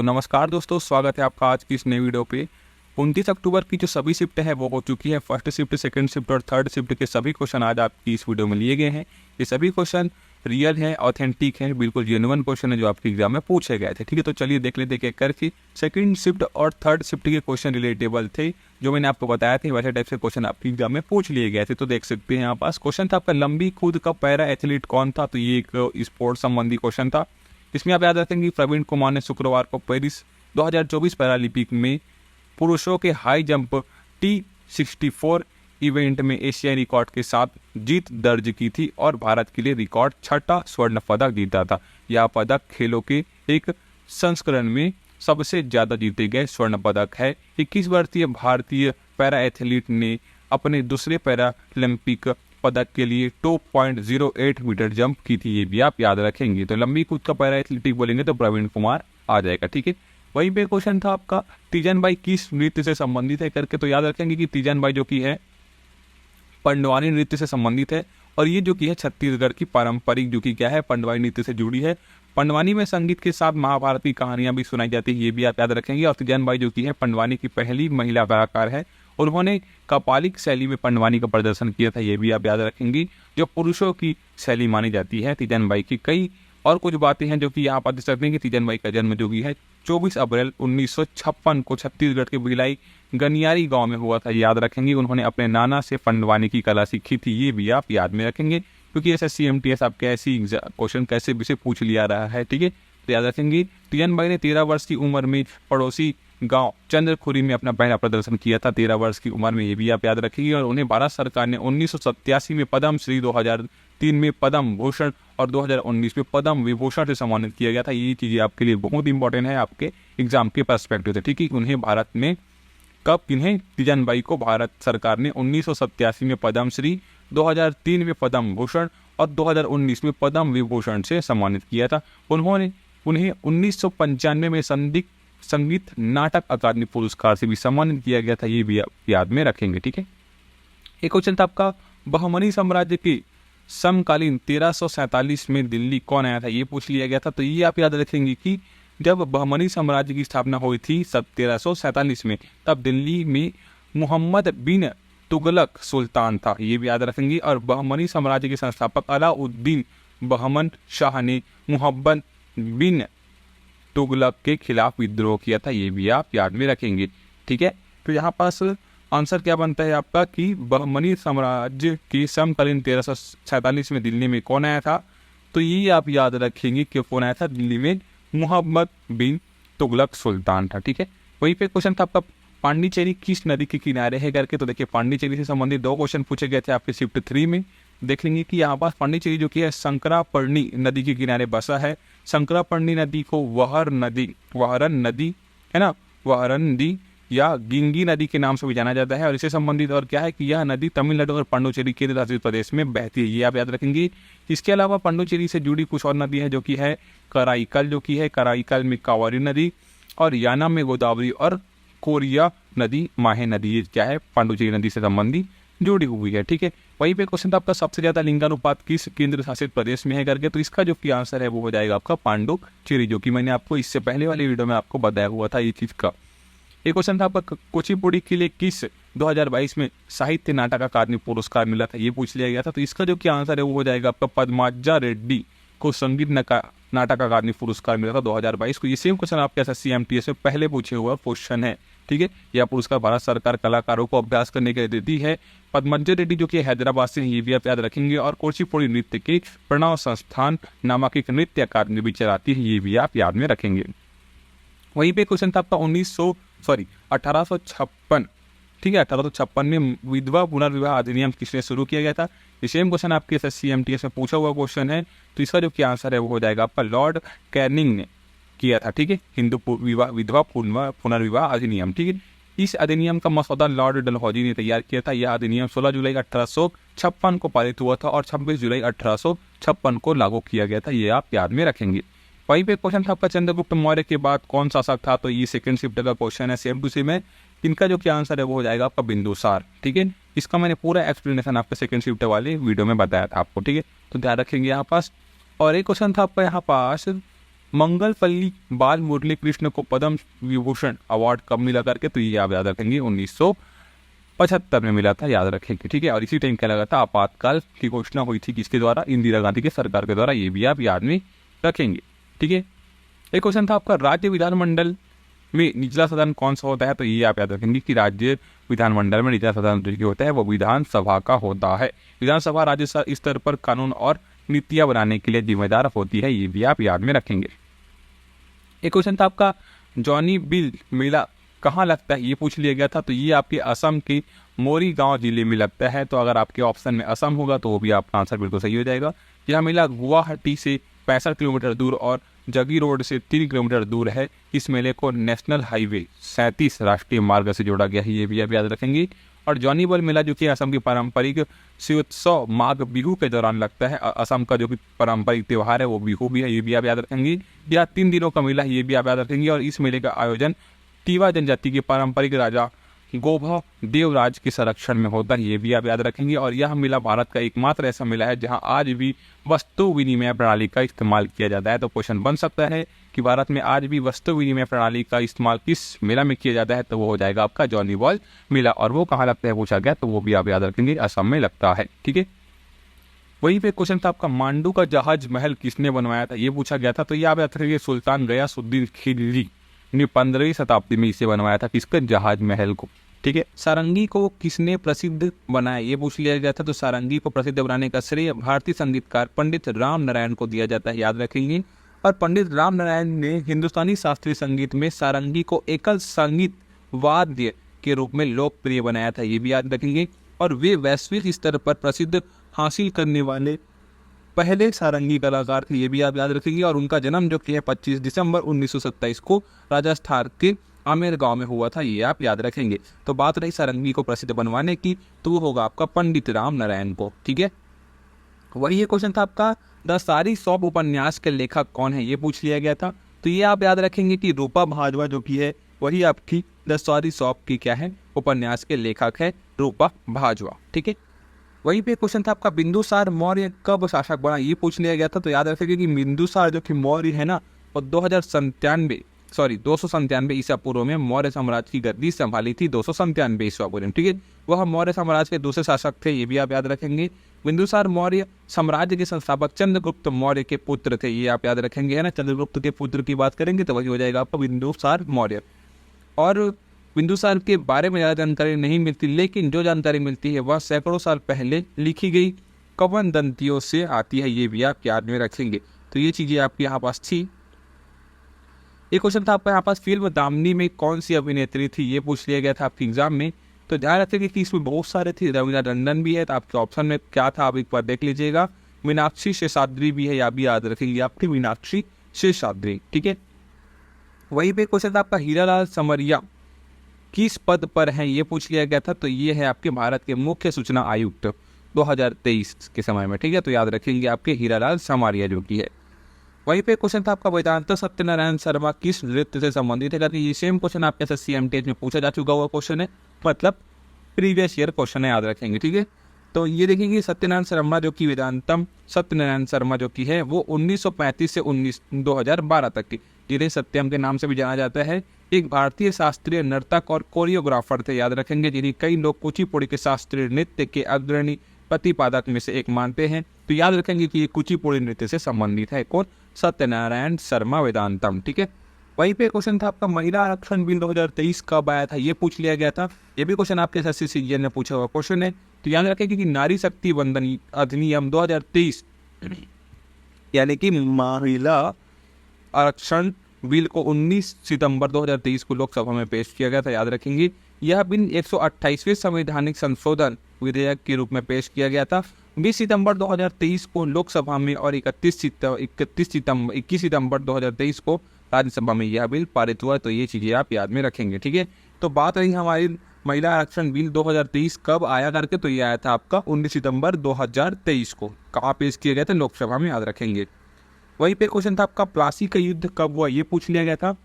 तो नमस्कार दोस्तों, स्वागत है आपका आज की इस नई वीडियो पे। 29 अक्टूबर की जो सभी शिफ्ट है वो हो चुकी है। फर्स्ट शिफ्ट, सेकंड शिफ्ट और थर्ड शिफ्ट के सभी क्वेश्चन आज आपकी इस वीडियो में लिए गए हैं। ये सभी क्वेश्चन रियल है, ऑथेंटिक है, बिल्कुल जेन्युइन क्वेश्चन है जो आपके एग्जाम में पूछे गए थे। ठीक है, तो चलिए देख लेते हैं करके सेकंड शिफ्ट और थर्ड शिफ्ट के क्वेश्चन रिलेटेबल थे जो मैंने आपको बताया थे। वैसे टाइप से क्वेश्चन आपके एग्जाम में पूछ लिए गए थे। तो देख सकते हैं यहाँ पास क्वेश्चन था आपका, लंबी कूद का पैरा एथलीट कौन था। तो ये एक स्पोर्ट्स संबंधी क्वेश्चन था। इसमें आप याद रखेंगे प्रवीण कुमार ने शुक्रवार को पेरिस 2024 पैरालंपिक में पुरुषों के हाई जंप T64 इवेंट में एशियाई रिकॉर्ड के साथ जीत दर्ज की थी और भारत के लिए रिकॉर्ड छठा स्वर्ण पदक जीता था। यह पदक खेलों के एक संस्करण में सबसे ज्यादा जीते गए स्वर्ण पदक है। 21 वर्षीय भारतीय पैरा एथलीट ने अपने दूसरे पैरालंपिक पदक के लिए 2.08 मीटर जंप की थी। ये भी आप याद रखेंगे। तो लंबी कूद का पैरा एथलेटिक बोलेंगे तो प्रवीण कुमार आ जाएगा। ठीक है, वहीं पे क्वेश्चन था आपका तीजनबाई किस नृत्य से संबंधित है करके। तो याद रखेंगे कि तीजनबाई जो की है पंडवानी नृत्य से संबंधित है और ये जो की है छत्तीसगढ़ की पारंपरिक जो की क्या है पंडवानी नृत्य से जुड़ी है। पंडवानी में संगीत के साथ महाभारत की कहानियां भी सुनाई जाती है। ये भी आप याद रखेंगे। और तीजनबाई जो की है पंडवानी की पहली महिला कलाकार है। उन्होंने कपालिक शैली में पंडवानी का प्रदर्शन किया था। ये भी आप याद रखेंगे। जो पुरुषों की शैली मानी जाती है तीजनबाई की। कई और कुछ बातें हैं जो कि यहाँ पर देख सकते हैं कि तीजनबाई का जन्म जो कि है 24 अप्रैल 1956 को छत्तीसगढ़ के भिलाई गनियारी गांव में हुआ था। याद रखेंगे। उन्होंने अपने नाना से पंडवानी की कला सीखी थी। ये भी आप याद में रखेंगे क्योंकि SSC MTS आपके ऐसी क्वेश्चन कैसे भी से पूछ लिया रहा है। ठीक है, तो याद रखेंगे तीजनबाई ने 13 वर्ष की उम्र में पड़ोसी गांव चंद्रखुरी में अपना पहला प्रदर्शन किया था। 13 वर्ष की उम्र में। ये भी आप याद रखेंगे। और उन्हें भारत सरकार ने 1987 में पद्म श्री, 2003 में पद्म भूषण और 2019 में पद्म विभूषण से सम्मानित किया गया था। ये चीजें आपके लिए बहुत इंपॉर्टेंट है आपके एग्जाम के पर्सपेक्टिव से। ठीक है, उन्हें भारत में कब किन्हें तीजनबाई को भारत सरकार ने 1987 में पद्मश्री, 2003 में पद्म भूषण और 2019 में पद्म विभूषण से सम्मानित किया था। उन्हें 1995 में संगीत नाटक अकादमी पुरस्कार से भी सम्मानित किया गया था। ये भी आप याद में रखेंगे। ठीक है, एक क्वेश्चन था आपका, बहमनी साम्राज्य के समकालीन 1347 में दिल्ली कौन आया था। ये पूछ लिया गया था। तो ये आप याद रखेंगे कि जब बहमनी साम्राज्य की स्थापना हुई थी 1347 में, तब दिल्ली में मोहम्मद बिन तुगलक सुल्तान था। ये भी याद रखेंगे। और बहमनी साम्राज्य के संस्थापक अलाउद्दीन बहमन शाह ने मोहम्मद बिन तुगलक के खिलाफ विद्रोह किया था। ये भी आप याद में रखेंगे। ठीक है, तो यहाँ पास आंसर क्या बनता है आपका कि बहमनी साम्राज्य के समकालीन 1347 में दिल्ली में कौन आया था। तो ये आप याद रखेंगे कि कौन आया था दिल्ली में, मोहम्मद बिन तुगलक सुल्तान था। ठीक है, वहीं पे क्वेश्चन था आपका, पांडिचेरी किस नदी के किनारे है करके। तो देखिए पांडिचेरी से संबंधित 2 क्वेश्चन पूछे गए थे आपके शिफ्ट 3 में। देख लेंगे कि यहाँ पास पांडिचेरी जो कि है शंकरापर्णी नदी के किनारे बसा है। शंकरापर्णी नदी को वहरन नदी है ना, वहरन नदी या गिंगी नदी के नाम से भी जाना जाता है। और इससे संबंधित और क्या है कि यह नदी तमिलनाडु और पांडिचेरी केंद्र शासित प्रदेश में बहती है। ये आप याद रखेंगे। इसके अलावा पांडिचेरी से जुड़ी कुछ और नदी है जो कि है कराईकल, जो कि है कराईकल में कावेरी नदी, और यानाम में गोदावरी, और कोरिया नदी माहे नदी। ये क्या है पांडिचेरी नदी से संबंधित जुड़ी हुई है। ठीक है, वहीं पे क्वेश्चन था आपका, सबसे ज्यादा लिंगानुपात किस केंद्र शासित प्रदेश में है करके। तो इसका जो कि आंसर है वो हो जाएगा आपका पांडुचेरी, जो कि मैंने आपको इससे पहले वाली वीडियो में आपको बताया हुआ था ये चीज का। एक क्वेश्चन था आपका, कुचिपुड़ी के लिए किस 2022 में साहित्य नाटक अकादमी पुरस्कार मिला था। ये पूछ लिया गया था। तो इसका जो कि आंसर है वो हो जाएगा आपका पद्माजा रेड्डी को संगीत नाटक अकादमी पुरस्कार मिला था 2022 को। ये सेम क्वेश्चन आपके SSC MTS में पहले पूछे हुआ क्वेश्चन है। ठीक है, यह पुरस्कार भारत सरकार कलाकारों को अभ्यास करने के लिए देती है। पद्मजा रेड्डी जो कि हैदराबाद से, ये भी आप याद रखेंगे। और कुचिपुड़ी नृत्य के प्रणव संस्थान नामक एक नृत्य अकादमी भी चलाती है। ये भी आप याद में रखेंगे। वहीं पे क्वेश्चन था आपका 1856। ठीक है, 1856 में विधवा पुनर्विवाह अधिनियम किसने शुरू किया गया था। ये सेम क्वेश्चन आपके SSC MTS में पूछा हुआ क्वेश्चन है। तो इसका जो कि आंसर है वो हो जाएगा आपका लॉर्ड कैनिंग ने किया था। ठीक है, हिंदू विधवा पुनर्विवाह अधिनियम। ठीक है, इस अधिनियम का मसौदा लॉर्ड डलहौजी ने तैयार किया था। यह अधिनियम 16 जुलाई 1856 को पारित हुआ था और 26 जुलाई 1856 को लागू किया गया था। ये आप याद में रखेंगे। वहीं पे क्वेश्चन था आपका, चंद्रगुप्त मौर्य के बाद कौन शासक था। तो ये सेकंड शिफ्ट का क्वेश्चन है सेम टू सेम है। इनका जो कि आंसर है वो हो जाएगा आपका बिंदुसार। ठीक है, इसका मैंने पूरा एक्सप्लेनेशन आपके सेकंड शिफ्ट वाले वीडियो में बताया था आपको। ठीक है, तो ध्यान रखेंगे यहाँ पास। और एक क्वेश्चन था आपका यहाँ पास मंगल पल्ली बाल मुरली कृष्ण को पद्म विभूषण अवार्ड कब मिला करके, तो ये आप याद रखेंगे 1975 में मिला था, याद रखेंगे, ठीक है। और इसी टाइम क्या लगा था, आपातकाल की घोषणा हुई थी किसके द्वारा, इंदिरा गांधी की सरकार के द्वारा, ये भी आप याद में रखेंगे, ठीक है। एक क्वेश्चन था आपका, राज्य विधानमंडल में निचला सदन कौन सा होता है, तो ये आप याद रखेंगे कि राज्य विधानमंडल में निचला सदन जो होता है वो विधानसभा का होता है। विधानसभा राज्य स्तर पर कानून और नीतियां बनाने के लिए जिम्मेदार होती है, ये भी आप याद में रखेंगे। एक क्वेश्चन था आपका, जॉनी बिल मेला कहाँ लगता है, ये पूछ लिया गया था, तो ये आपके असम के मोरीगांव जिले में लगता है। तो अगर आपके ऑप्शन में असम होगा तो वो भी आपका आंसर बिल्कुल सही हो जाएगा। यह मेला गुवाहाटी से 65 किलोमीटर दूर और जगी रोड से 3 किलोमीटर दूर है। इस मेले को नेशनल हाईवे 37 राष्ट्रीय मार्ग से जोड़ा गया है, ये भी आप याद रखेंगे। और जॉनीबल मेला जो कि असम की पारंपरिक शिवोत्सव माघ बिहू के दौरान लगता है, असम का जो कि पारंपरिक त्यौहार है वो बिहू भी है, ये भी आप याद रखेंगे। यह 3 दिनों का मेला है, ये भी आप याद रखेंगे। और इस मेले का आयोजन टीवा जनजाति के पारंपरिक राजा गोभा देवराज के संरक्षण में होता है, ये भी आप याद रखेंगे। और यह मेला भारत का एकमात्र ऐसा मेला है जहां आज भी वस्तु विनिमय प्रणाली का इस्तेमाल किया जाता है। तो क्वेश्चन बन सकता है कि भारत में आज भी वस्तु विनिमय प्रणाली का इस्तेमाल किस मेला में किया जाता है, तो वो हो जाएगा आपका जॉनीबॉल मेला। और वो कहाँ लगता है पूछा गया, तो वो भी आप याद रखेंगे, असम में लगता है, ठीक है। वहीं पे क्वेश्चन था आपका, मांडू का जहाज महल किसने बनवाया था, ये पूछा गया था। तो ये आप याद रखेंगे, सुल्तान गयासुद्दीन खिलजी ने 15वीं शताब्दी में इसे बनवाया था, किसका, जहाज महल को, ठीक है। सारंगी को किसने प्रसिद्ध बनाया, ये पूछ लिया गया था। तो सारंगी को प्रसिद्ध बनाने का श्रेय भारतीय संगीतकार पंडित राम नारायण को दिया जाता है, याद रखेंगे। और पंडित राम नारायण ने हिंदुस्तानी शास्त्रीय संगीत में सारंगी को एकल संगीत वाद्य के रूप में लोकप्रिय बनाया था, ये भी याद रखेंगे। और वे वैश्विक स्तर पर प्रसिद्ध हासिल करने वाले पहले सारंगी कलाकार थे, ये भी आप याद रखेंगे। और उनका जन्म जो कि है 25 दिसंबर 1927 को राजस्थान के आमेर गांव में हुआ था, ये आप याद रखेंगे। तो बात रही सारंगी को प्रसिद्ध बनवाने की, तो वो होगा आपका पंडित राम नारायण को, ठीक है। वही ये क्वेश्चन था आपका, द सारी सौंप उपन्यास के लेखक कौन है, ये पूछ लिया गया था। तो ये आप याद रखेंगे कि रूपा भाजवा जो की है वही आपकी द सारी सौंप की क्या है, उपन्यास के लेखक है रूपा भाजवा, ठीक है। वहीं पे क्वेश्चन था आपका, बिंदुसार मौर्य कब शासक बना, ये पूछ लिया गया था। तो याद रखेंगे कि बिंदुसार जो कि मौर्य है ना, वो 297 ईसा पूर्व में मौर्य साम्राज्य की गद्दी संभाली थी, 297 ईसा पूर्व में, ठीक है। वह मौर्य साम्राज्य के दूसरे शासक थे, ये भी आप याद रखेंगे। बिंदुसार मौर्य साम्राज्य के संस्थापक चंद्रगुप्त मौर्य के पुत्र थे, ये आप याद रखेंगे, है ना। चंद्रगुप्त के पुत्र की बात करेंगे तो वही हो जाएगा आपका बिंदुसार मौर्य। और बिंदुसार के बारे में ज़्यादा जानकारी नहीं मिलती, लेकिन जो जानकारी मिलती है वह सैकड़ों साल पहले लिखी गई कवनदंतियों से आती है, ये भी आप याद में रखेंगे। तो ये चीज़ें आपके यहाँ पास थी। एक क्वेश्चन था आपके यहाँ पास, फिल्म दामिनी में कौन सी अभिनेत्री थी, ये पूछ लिया गया था आपके एग्जाम में। तो ध्यान रखेंगे कि इसमें बहुत सारे थे, रवीना टंडन भी है, तो आपके ऑप्शन में क्या था आप एक बार देख लीजिएगा। मीनाक्षी शेषाद्री भी है, या भी याद रखेंगे आपकी मीनाक्षी शेषाद्री, ठीक है। वहीं पे क्वेश्चन था आपका, हीरालाल समरिया किस पद पर हैं, ये पूछ लिया गया था। तो ये है आपके भारत के मुख्य सूचना आयुक्त 2023 के समय में, ठीक है। तो याद रखेंगे आपके हीरालाल समरिया जो की है। वहीं पे क्वेश्चन था आपका, वेदांत सत्यनारायण शर्मा किस नृत्य से संबंधित है। ये सेम क्वेश्चन आपके एसएससी एमटीएच में पूछा जा चुका हुआ क्वेश्चन है, मतलब प्रीवियस ईयर क्वेश्चन है, याद रखेंगे, ठीक है। तो ये देखेंगे सत्यनारायण शर्मा जो कि वेदांतम सत्यनारायण शर्मा जो की है वो 1935 से 2012 तक की, जिन्हें सत्यम के नाम से भी जाना जाता है, एक भारतीय शास्त्रीय नर्तक और कोरियोग्राफर थे, याद रखेंगे, जिन्हें कई लोग कुचिपुड़ी के शास्त्रीय नृत्य के अग्रणी प्रतिपादक में से एक मानते हैं। तो याद रखेंगे कि ये कुचिपुड़ी नृत्य से संबंधित है, कौन, सत्यनारायण शर्मा वेदांतम, ठीक है। वहीं पे क्वेश्चन था आपका, महिला आरक्षण बिल 2023 कब आया था, ये पूछ लिया गया था। ये भी क्वेश्चन आपके एसएससी सीजीएल ने पूछा हुआ क्वेश्चन है। तो याद रखेंगे कि नारी शक्ति वंदन अधिनियम 2023 यानी कि महिला आरक्षण बिल को 19 सितंबर 2023 को लोकसभा में पेश किया गया था, याद रखेंगे। यह बिल 128वें संवैधानिक संशोधन विधेयक के रूप में पेश किया गया था 20 सितंबर 2023 को लोकसभा में, और 21 सितंबर 2023 को राज्यसभा में यह बिल पारित हुआ। तो ये चीज़ें आप याद में रखेंगे, ठीक है। तो बात रही हमारी महिला आरक्षण बिल 2023 कब आया करके, तो ये आया था आपका 19 सितंबर 2023 को, कहाँ पेश किया गया था, लोकसभा में, याद रखेंगे। वहीं पे क्वेश्चन था आपका, प्लासी का युद्ध कब हुआ, ये पूछ लिया गया था।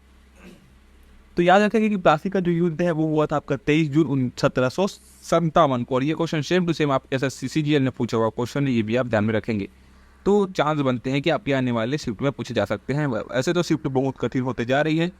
तो याद रखेंगे कि प्लासी का जो युद्ध है वो हुआ था आपका 23 जून 1757 को, और ये क्वेश्चन सेम टू सेम आपके एसएससी सीजीएल ने पूछा हुआ क्वेश्चन है, ये भी आप ध्यान में रखेंगे। तो चांस बनते हैं कि आपके आने वाले शिफ्ट में पूछे जा सकते हैं। ऐसे तो शिफ्ट बहुत कठिन होते जा रही है,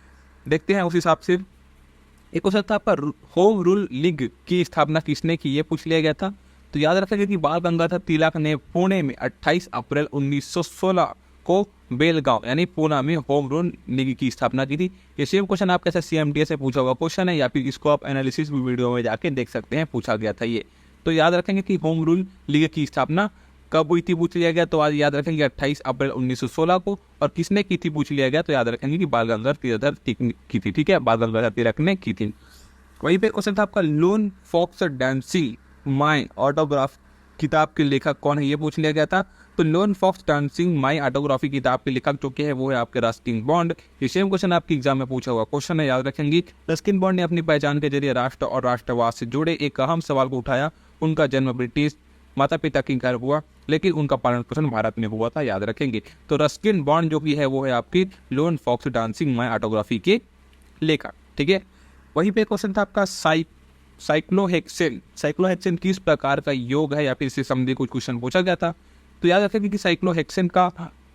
देखते हैं उस हिसाब से। एक क्वेश्चन था आपका, होम रूल लीग की स्थापना किसने की, ये पूछ लिया गया था। तो याद रखेंगे कि बाल गंगाधर तिलक ने पुणे में 28 अप्रैल 1916 को बेलगांव यानी पूना में होम रूल लीग की स्थापना की थी। ये सेम क्वेश्चन आपके साथ CMTS से पूछा हुआ क्वेश्चन है, या फिर इसको आप एनालिसिस वीडियो में जाके देख सकते हैं, पूछा गया था ये। तो याद रखेंगे कि होम रूल लीग की स्थापना कब हुई थी पूछ लिया गया, तो आज याद रखेंगे 28 अप्रैल 1916 को। और किसने की थी पूछ लिया गया, तो याद रखेंगे कि बाल गंगाधर तिलक की थी। ठीक है, बाल गंगाधर तिलक ने की थी। वहीं पे क्वेश्चन था आपका, लोन फॉक्स डांसिंग माई ऑटोग्राफ किताब के लेखक कौन है, ये पूछ लिया गया था। तो लोन फॉक्स डांसिंग माई ऑटोग्राफी किताब के लेखक जो कि है वो है आपके रस्किन बॉन्ड। ये सेम क्वेश्चन आपके एग्जाम में पूछा हुआ क्वेश्चन है, याद रखेंगे। रस्किन बॉन्ड ने अपनी पहचान के जरिए राष्ट्र और राष्ट्रवाद से जुड़े एक अहम सवाल को उठाया। उनका जन्म ब्रिटिश माता पिता के घर हुआ, लेकिन उनका पालन पोषण भारत में हुआ था, याद रखेंगे। तो रस्किन बॉन्ड जो कि है वो है आपकी लोन फॉक्स डांसिंग माई ऑटोग्राफी के लेखक। ठीक है, वहीं पे क्वेश्चन था आपका, साइक्लोहेक्सेन। साइक्लोहेक्सेन किस प्रकार का योग है, या फिर इससे संबंधित कुछ क्वेश्चन पूछा गया था। तो याद रखेंगे कि साइक्लोहेक्सेन का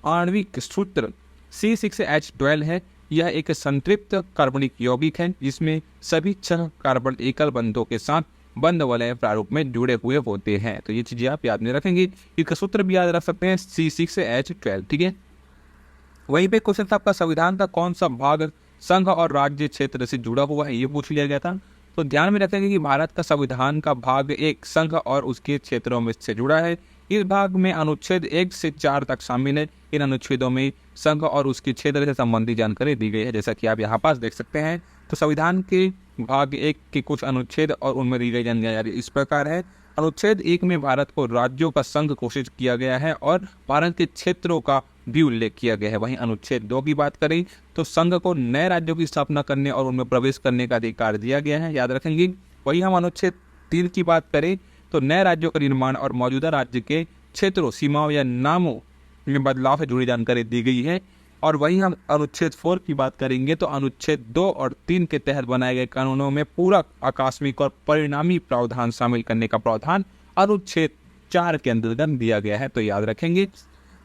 आणविक सूत्र C6H12 है। यह एक संतृप्त कार्बनिक यौगिक है जिसमें सभी 6 कार्बन एकल बंधों के साथ बंध वलय प्रारूप में जुड़े हुए होते हैं। तो ये चीजें आप याद में रखेंगे, इसका सूत्र भी याद रख सकते हैं C6H12। ठीक है, वहीं पे क्वेश्चन था आपका, संविधान का कौन सा भाग संघ और राज्य क्षेत्र से जुड़ा हुआ है, ये पूछ लिया गया था। तो ध्यान में रखेंगे कि भारत का संविधान का भाग 1 संघ और उसके क्षेत्रों में से जुड़ा है। इस भाग में अनुच्छेद 1 से 4 तक शामिल है। इन अनुच्छेदों में संघ और उसके क्षेत्र से संबंधित जानकारी दी गई है, जैसा कि आप यहाँ पास देख सकते हैं। तो संविधान के भाग 1 के कुछ अनुच्छेद और उनमें दी गई जानकारी इस प्रकार है। अनुच्छेद 1 में भारत को राज्यों का संघ घोषित किया गया है और भारत के क्षेत्रों का भी उल्लेख किया गया है। वहीं अनुच्छेद 2 की बात करें तो संघ को नए राज्यों की स्थापना करने और उनमें प्रवेश करने का अधिकार दिया गया है, याद रखेंगे। वहीं हम अनुच्छेद 3 की बात करें तो नए राज्यों का निर्माण और मौजूदा राज्य के क्षेत्रों, सीमाओं या नामों में बदलाव से जुड़ी जानकारी दी गई है। और वहीं हम अनुच्छेद 4 की बात करेंगे तो अनुच्छेद 2 और 3 के तहत बनाए गए कानूनों में पूरक, आकस्मिक और परिणामी प्रावधान शामिल करने का प्रावधान अनुच्छेद 4 के अंतर्गत दिया गया है, तो याद रखेंगे।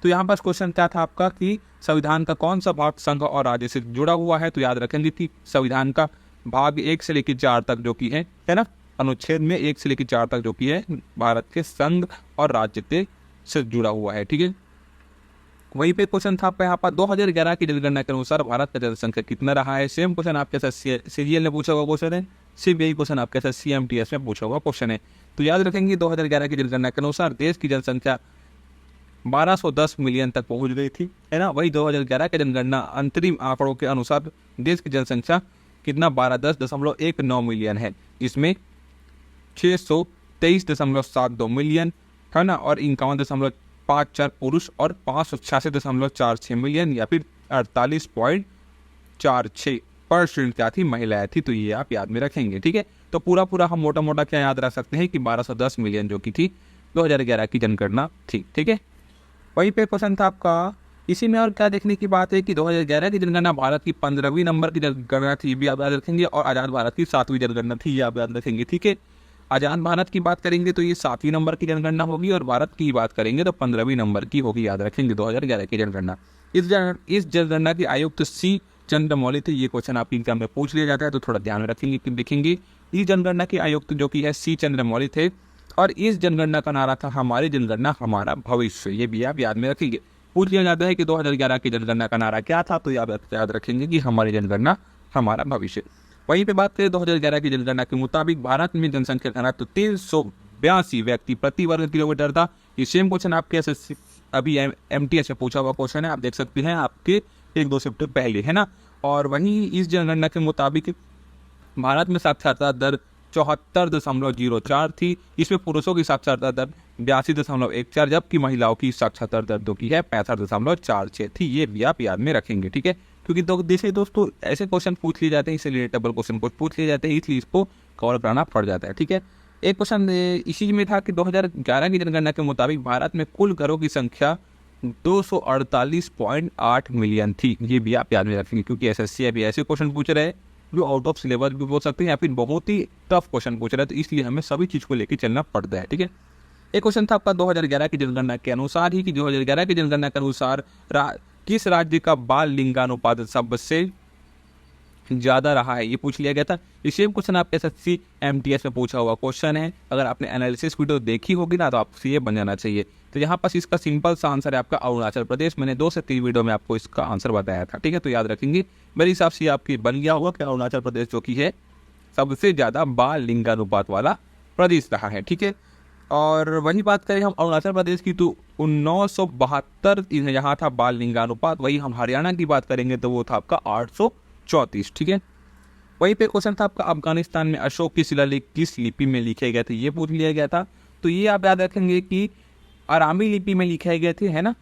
तो यहाँ पर क्वेश्चन क्या था आपका कि संविधान का कौन सा भाग संघ और राज्य से जुड़ा हुआ है, तो याद रखेंगे कि संविधान का भाग 1 से लेकर 4 तक जो कि है ना, अनुच्छेद में 1 से लेकर 4 तक जो कि है भारत के संघ और राज्य से जुड़ा हुआ है। ठीक है, वहीं पे क्वेश्चन था आपका यहाँ पर, 2011 की जनगणना के अनुसार भारत का जनसंख्या कितना रहा है। सेम क्वेश्चन आपके साथ सीरियल ने पूछा हुआ क्वेश्चन है, सिर्फ यही क्वेश्चन आपके साथ CMTS में पूछा हुआ क्वेश्चन है। तो याद रखेंगे 2011 की जनगणना के अनुसार देश की जनसंख्या 1210 मिलियन तक पहुंच गई थी, है ना। वही 2011 की जनगणना अंतरिम आंकड़ों के अनुसार देश की जनसंख्या कितना 1210.19 मिलियन है, जिसमें 623.72 मिलियन है ना, और 51.54 पुरुष और 586.46 मिलियन या फिर 48.46% क्या थी, महिलाएं थी। तो ये आप याद में रखेंगे। ठीक है, तो पूरा हम मोटा मोटा क्या याद रख सकते हैं कि 1210 मिलियन जो कि थी 2011 की जनगणना थी। ठीक है, वहीं पे क्वेश्चन था आपका, इसी में और क्या देखने की बात है कि 2011 की जनगणना भारत की 15वीं नंबर की जनगणना थी, भी आप याद रखेंगे, और आज़ाद भारत की 7वीं जनगणना थी, ये आप याद रखेंगे। ठीक है, आज़ाद भारत की बात करेंगे तो ये 7वीं नंबर की जनगणना होगी, और भारत की बात करेंगे तो 15वीं नंबर की होगी, याद रखेंगे 2011 की जनगणना। इस जनगणना के आयुक्त C चंद्रमौली थे। ये क्वेश्चन आपके एग्जाम में पूछ लिया जाता है, तो थोड़ा ध्यान में रखेंगे कि देखेंगे। इस जनगणना के आयुक्त जो कि है C चंद्रमौली थे, और इस जनगणना का नारा था हमारी जनगणना हमारा भविष्य। ये भी आप याद में रखेंगे। पूछ लिया जाता है कि 2011 की जनगणना का नारा क्या था, तो याद रखेंगे कि हमारी जनगणना हमारा भविष्य। वहीं पे बात करें 2011 की जनगणना के मुताबिक भारत में जनसंख्या घनत्व 382 व्यक्ति प्रति वर्ग किलोमीटर था। ये सेम क्वेश्चन आपके अभी MTS में पूछा हुआ क्वेश्चन है, आप देख सकते हैं आपके 1-2 शिफ्ट पहले, है ना। और वहीं इस जनगणना के मुताबिक भारत में साक्षरता दर 74.04 थी। इसमें पुरुषों की साक्षरता दर 82.14, जबकि महिलाओं की साक्षरता दर जो की है 65.46 थी। ये भी आप याद में रखेंगे। ठीक है, क्योंकि जैसे दोस्तों ऐसे क्वेश्चन पूछ लिए जाते हैं, इससे रिलेटेबल क्वेश्चन पूछ लिए जाते हैं, इसलिए इसको कवर कराना पड़ जाता है। ठीक है, एक क्वेश्चन इसी में था कि 2011 की जनगणना के मुताबिक भारत में कुल घरों की संख्या 248.8 मिलियन थी। ये भी आप याद में रखेंगे, क्योंकि SSC अभी ऐसे क्वेश्चन पूछ रहे हैं जो आउट ऑफ सिलेबस भी बोल सकते हैं या फिर बहुत ही टफ क्वेश्चन पूछ रहे हैं, तो इसलिए हमें सभी चीज़ को लेकर चलना पड़ता है। ठीक है, एक क्वेश्चन था आपका 2011 की जनगणना के अनुसार ही कि 2011 की जनगणना के अनुसार किस राज्य का बाल लिंगानुपात सबसे ज़्यादा रहा है, ये पूछ लिया गया था। ये सेम क्वेश्चन आपके SSC MTS में पूछा हुआ क्वेश्चन है। अगर आपने एनालिसिस वीडियो देखी होगी ना तो आपसे ये बन जाना चाहिए। तो यहाँ पर इसका सिंपल सा आंसर है आपका अरुणाचल प्रदेश। मैंने 2 से 3 वीडियो में आपको इसका आंसर बताया था, ठीक है। तो याद रखेंगे, मेरे हिसाब से आपकी बन गया होगा कि अरुणाचल प्रदेश जो कि है सबसे ज़्यादा बाल लिंगानुपात वाला प्रदेश रहा है, ठीक है। और वही बात करें हम अरुणाचल प्रदेश की तो 972 यहाँ था बाल लिंगानुपात। वही हम हरियाणा की बात करेंगे तो वो था आपका 834, ठीक है। वहीं पे क्वेश्चन था आपका अफगानिस्तान में अशोक की शिलालेख किस लिपि में लिखे गए थे, ये पूछ लिया गया था। तो ये आप याद रखेंगे कि अरामी लिपि में लिखे गए थे, है ना,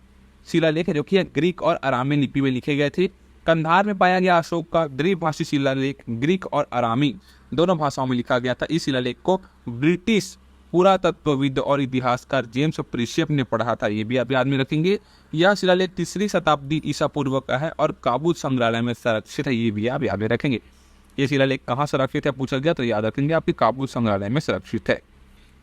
शिलालेख जो कि ग्रीक और अरामी लिपि में लिखे गए थे। कंधार में पाया गया अशोक का द्विभाषी शिलालेख ग्रीक और अरामी दोनों भाषाओं में लिखा गया था। इस शिलालेख को ब्रिटिश पुरातत्वविद और इतिहासकार जेम्स प्रिशियप ने पढ़ा था, ये भी आप याद में रखेंगे। यह शिलालेख 3री शताब्दी ईसा पूर्व का है और काबुल संग्रहालय में संरक्षित है, ये भी आप याद में रखेंगे। ये शिलालेख कहाँ संरक्षित है पूछा गया तो याद रखेंगे आपके काबुल संग्रहालय में संरक्षित है।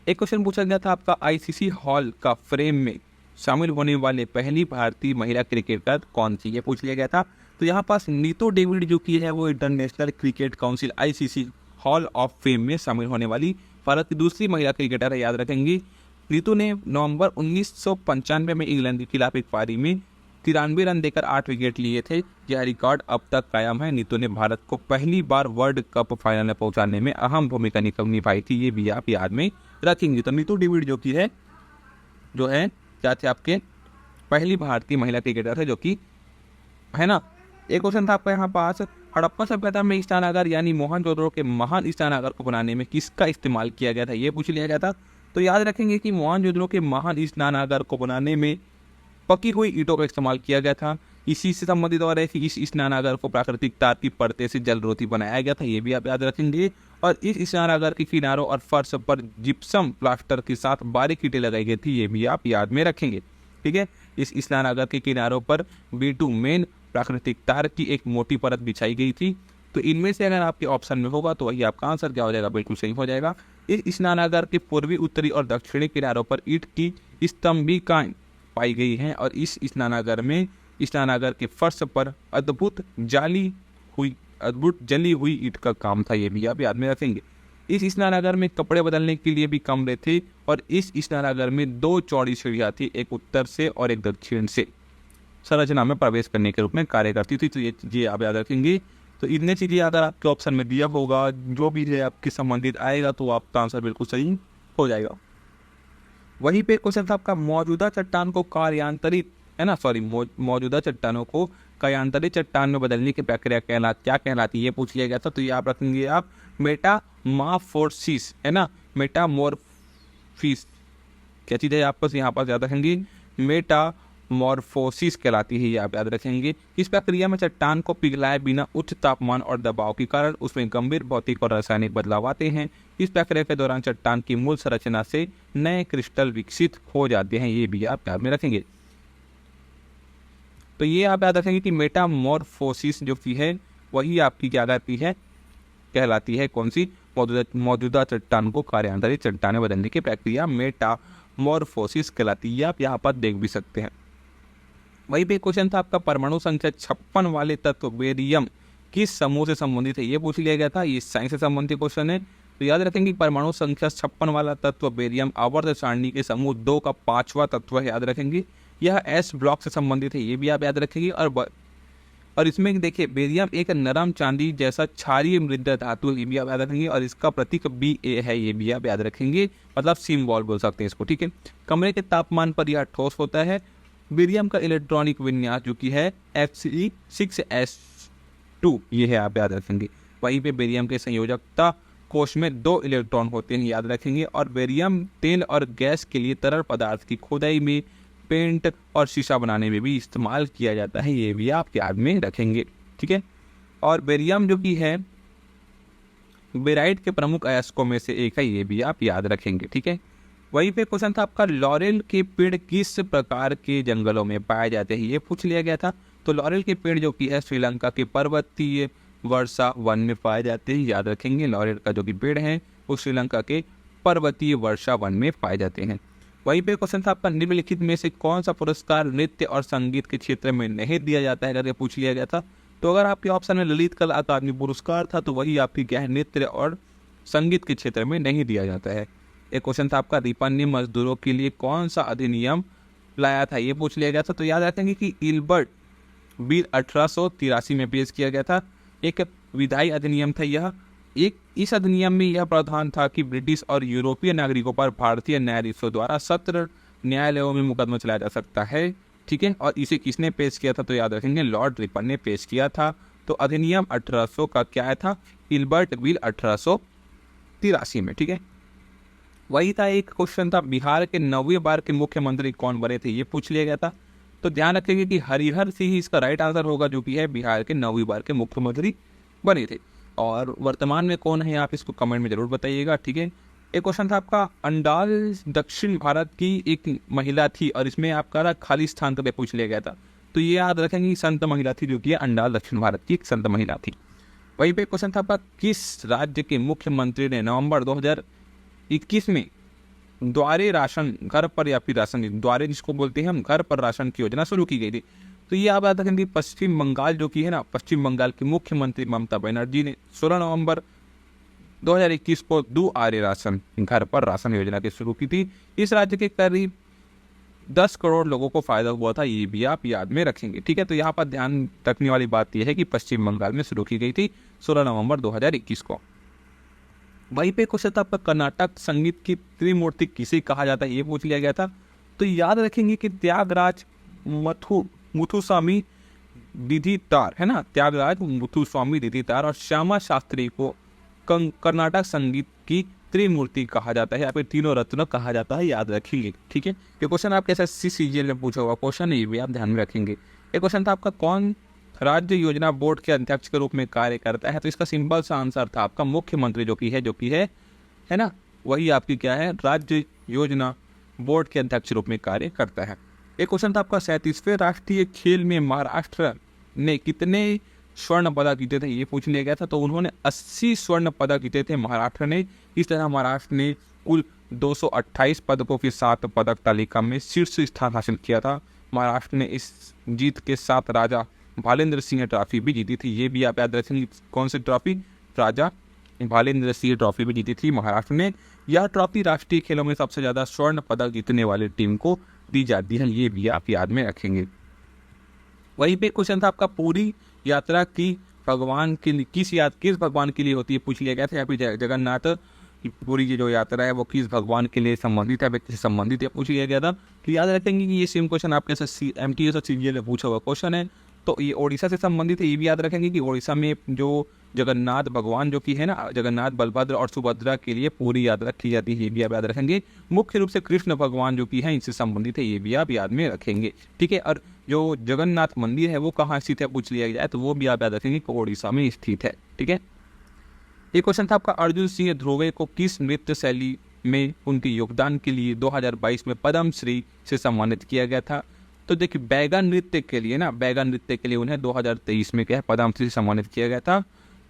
एक क्वेश्चन पूछा गया था आपका ICC हॉल का फ्रेम में शामिल होने वाले पहली भारतीय महिला क्रिकेटर कौन थी, ये पूछ लिया गया था। तो यहाँ पास नीतो डेविड जो की है वो international cricket council ICC hall of fame में शामिल होने वाली भारत की दूसरी महिला क्रिकेटर है, याद रखेंगे। नीतू ने नवंबर 1995 में इंग्लैंड के खिलाफ एक पारी में 93 रन देकर 8 विकेट लिए थे। यह रिकॉर्ड अब तक कायम है। नीतू ने भारत को पहली बार वर्ल्ड कप फाइनल में पहुंचाने में अहम भूमिका निभाई थी, ये भी आप याद में रखेंगे। तो नीतू डेविड जो की है जो है क्या थे आपके पहली भारतीय महिला क्रिकेटर है जो कि है ना। एक क्वेश्चन था आपका यहाँ पास हड़प्पा सभ्यता में स्नानागार यानी मोहनजोदड़ो के महान स्नानागार को बनाने में किसका इस्तेमाल किया गया था, ये पूछ लिया गया था। तो याद रखेंगे कि मोहनजोदड़ो के महान स्नानागार को बनाने में पकी हुई ईंटों का इस्तेमाल किया गया था। इसी से संबंधित और है कि इस स्नानागार को प्राकृतिक तार की परते से जलरोधी बनाया गया था, ये भी आप याद रखेंगे। और इस स्नानागार के किनारों और फर्श पर जिप्सम प्लास्टर के साथ बारीक ईंटें लगाई गई थी, ये भी आप याद में रखेंगे, ठीक है। इस स्नानागार के किनारों पर बिटुमेन प्राकृतिक तार की एक मोटी परत बिछाई गई थी। तो इनमें से अगर आपके ऑप्शन में होगा तो वही आपका आंसर क्या हो जाएगा, बिल्कुल सही हो जाएगा। इस स्नानागार के पूर्वी, उत्तरी और दक्षिणी किनारों पर ईंट की स्तंभिकाएं पाई गई हैं और इस स्नानागार के फर्श पर अद्भुत जली हुई ईंट का काम था, ये भी आप याद में रखेंगे। इस स्नानागार में कपड़े बदलने के लिए भी कमरे थे और इस स्नानागार में 2 चौड़ी सीढ़ियाँ थी, एक उत्तर से और एक दक्षिण से संरचना में प्रवेश करने के रूप में कार्य करती थी। तो ये आप याद रखेंगे। तो इतने चीज़ें अगर आपके ऑप्शन में दिया होगा जो भी है आपके संबंधित आएगा तो आपका आंसर बिल्कुल सही हो जाएगा। वहीं पे क्वेश्चन था आपका मौजूदा चट्टान को कार्यांतरित मौजूदा चट्टानों को कार्यान्तरित चट्टान में बदलने की प्रक्रिया क्या कहलाती है, ये पूछ लिया गया था। तो ये आप रखेंगे आप मेटामॉर्फोसिस, है ना, मेटामॉर्फिस क्या चीज़ है आपको यहाँ पर याद रखेंगे, मेटामॉर्फोसिस कहलाती है, ये आप याद रखेंगे। इस प्रक्रिया में चट्टान को पिघलाए बिना उच्च तापमान और दबाव के कारण उसमें गंभीर भौतिक और रासायनिक बदलाव आते हैं। इस प्रक्रिया के दौरान चट्टान की मूल संरचना से नए क्रिस्टल विकसित हो जाते हैं, ये भी आप याद में रखेंगे। तो ये आप याद रखेंगे कि मेटामॉर्फोसिस जो की है वही आपकी क्या कहलाती है कौन सी, मौजूदा चट्टान को कार्यान्तरित चट्टान में बदलने की प्रक्रिया मेटामॉर्फोसिस कहलाती है, आप यहाँ पर देख भी सकते हैं। वही पे क्वेश्चन था आपका परमाणु संख्या 56 वाले तत्व बेरियम किस समूह से संबंधित है, ये पूछ लिया गया था। ये साइंस से संबंधित क्वेश्चन है। तो याद रखेंगे परमाणु संख्या 56 वाला तत्व बेरियम आवर्त सारणी के समूह 2 का 5वां तत्व है, याद रखेंगे। यह S ब्लॉक से संबंधित है, ये भी आप याद रखेंगे। और इसमें देखिए बेरियम एक नरम चांदी जैसा क्षारीय मृद धातु, ये भी आप याद रखेंगे। और इसका प्रतीक Ba है, ये भी आप याद रखेंगे, मतलब सिंबल बोल सकते हैं इसको, ठीक है। कमरे के तापमान पर यह ठोस होता है। बेरियम का इलेक्ट्रॉनिक विन्यास जो कि है Fe6S2, ये है आप याद रखेंगे। वहीं पे बेरियम के संयोजकता कोश में 2 इलेक्ट्रॉन होते हैं, याद रखेंगे। और बेरियम तेल और गैस के लिए तरल पदार्थ की खोदाई में, पेंट और शीशा बनाने में भी इस्तेमाल किया जाता है, ये भी आप याद में रखेंगे, ठीक है। और बेरियम जो कि है बेराइट के प्रमुख अयस्कों में से एक है, ये भी आप याद रखेंगे, ठीक है। वहीं पे क्वेश्चन था आपका लॉरेल के पेड़ किस प्रकार के जंगलों में पाए जाते हैं, ये पूछ लिया गया था। तो लॉरेल के पेड़ जो कि है श्रीलंका के पर्वतीय वर्षा वन में पाए जाते हैं, याद रखेंगे। लॉरेल का जो कि पेड़ है वो श्रीलंका के पर्वतीय वर्षा वन में पाए जाते हैं। वहीं पे क्वेश्चन था आपका, निम्नलिखित में से कौन सा पुरस्कार नृत्य और संगीत के क्षेत्र में नहीं दिया जाता है, अगर ये पूछ लिया गया था। तो अगर आपके ऑप्शन में ललित कला अकादमी पुरस्कार था तो वही आपकी क्या है, नृत्य और संगीत के क्षेत्र में नहीं दिया जाता है। एक क्वेश्चन था आपका, रिपन्नी मजदूरों के लिए कौन सा अधिनियम लाया था, ये पूछ लिया गया था। तो याद रखेंगे कि इल्बर्ट बिल 1883 में पेश किया गया था। एक विधायी अधिनियम था यह। एक इस अधिनियम में यह प्रावधान था कि ब्रिटिश और यूरोपीय नागरिकों पर भारतीय न्यायाधीशों द्वारा सत्र न्यायालयों में मुकदमा चलाया जा सकता है, ठीक है। और इसे किसने पेश किया था, तो याद रखेंगे लॉर्ड रिपन ने पेश किया था। तो अधिनियम 1800 का क्या था, इल्बर्ट बिल 1883 में, ठीक है। वही था। एक क्वेश्चन था, बिहार के 9वीं बार के मुख्यमंत्री कौन बने थे, ये पूछ लिया गया था। तो ध्यान रखेंगे कि हरिहर सिंह इसका राइट आंसर होगा, जो कि है बिहार के 9वीं बार के मुख्यमंत्री बने थे। और वर्तमान में कौन है आप इसको कमेंट में जरूर बताइएगा, ठीक है। एक क्वेश्चन था आपका, अंडाल दक्षिण भारत की एक महिला थी और इसमें आपका खाली स्थान पे पूछ लिया गया था। तो ये याद रखेंगे संत महिला थी, जो कि अंडाल दक्षिण भारत की एक संत महिला थी। वहीं पे क्वेश्चन था आपका, किस राज्य के मुख्यमंत्री ने नवंबर 2021 में द्वारे राशन घर पर या फिर राशन द्वारे जिसको बोलते हैं हम, घर पर राशन की योजना शुरू की गई थी। तो ये आप याद रखेंगे पश्चिम बंगाल जो कि है ना, पश्चिम बंगाल की मुख्यमंत्री ममता बनर्जी ने 16 नवंबर 2021 को द्वारे राशन घर पर राशन योजना की शुरू की थी। इस राज्य के करीब 10 करोड़ लोगों को फायदा हुआ था, ये भी आप याद में रखेंगे, ठीक है। तो यहाँ पर ध्यान रखने वाली बात यह है कि पश्चिम बंगाल में शुरू की गई थी 16 नवंबर 2021 को। वहीं पे क्वेश्चन था आपका, कर्नाटक संगीत की त्रिमूर्ति किसे कहा जाता है, ये पूछ लिया गया था। तो याद रखेंगे कि त्यागराज मुथुस्वामी दीदीतार है ना, त्यागराज मुथुस्वामी दीदीतार और श्यामा शास्त्री को कर्नाटक संगीत की त्रिमूर्ति कहा जाता है या फिर तीनों रत्न कहा जाता है, याद रखिए, ठीक है। ये क्वेश्चन आपके एसएससी सीजीएल में पूछा हुआ क्वेश्चन है, ये भी आप ध्यान में रखेंगे। एक क्वेश्चन था आपका, कौन राज्य योजना बोर्ड के अध्यक्ष के रूप में कार्य करता है। तो इसका सिंपल सा आंसर था आपका मुख्यमंत्री, जो कि है ना, वही आपकी क्या है, राज्य योजना बोर्ड के अध्यक्ष रूप में कार्य करता है। एक क्वेश्चन था आपका, 37वें राष्ट्रीय खेल में महाराष्ट्र ने कितने स्वर्ण पदक जीते थे, ये पूछ लिया गया था। तो उन्होंने 80 स्वर्ण पदक जीते थे महाराष्ट्र ने। इस तरह महाराष्ट्र ने कुल 228 पदकों के साथ पदक तालिका में शीर्ष स्थान हासिल किया था। महाराष्ट्र ने इस जीत के साथ राजा भालेंद्र सिंह ट्रॉफी भी जीती थी, ये भी आप याद रखेंगे। कौन सी ट्रॉफी, राजा भालेंद्र सिंह ट्रॉफी भी जीती थी महाराष्ट्र ने। यह ट्रॉफी राष्ट्रीय खेलों में सबसे ज़्यादा स्वर्ण पदक जीतने वाली टीम को दी जाती है, ये भी आप याद में रखेंगे। वहीं पे क्वेश्चन था आपका, पूरी यात्रा की भगवान के लिए किस भगवान के लिए होती है, पूछ लिया गया था। यहाँ पे जगन्नाथ पूरी की जो यात्रा है वो किस भगवान के लिए संबंधित है, व्यक्ति से संबंधित है, पूछ लिया गया था। तो याद रखेंगे कि ये सेम क्वेश्चन आपके MTS और CGL में पूछा हुआ क्वेश्चन है। तो ये ओडिशा से संबंधित है, ये भी याद रखेंगे कि ओडिशा में जो जगन्नाथ भगवान जो कि है ना, जगन्नाथ बलभद्र और सुभद्रा के लिए पूरी यात्रा की जाती है, ये भी आप याद रखेंगे। मुख्य रूप से कृष्ण भगवान जो कि है इनसे संबंधित है, ये भी आप याद में रखेंगे, ठीक है। और जो जगन्नाथ मंदिर है वो कहाँ स्थित है, पूछ लिया जाए तो वो भी आप याद रखेंगे कि ओडिशा में स्थित है, ठीक है। एक क्वेश्चन था आपका, अर्जुन सिंह ध्रुवे को किस नृत्य शैली में उनके योगदान के लिए 2022 में पद्म श्री से सम्मानित किया गया था। तो देखिए बैगा नृत्य के लिए उन्हें 2023 में क्या है, पद्म श्री से सम्मानित किया गया था,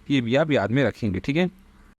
ये भी आप याद में रखेंगे, ठीक है।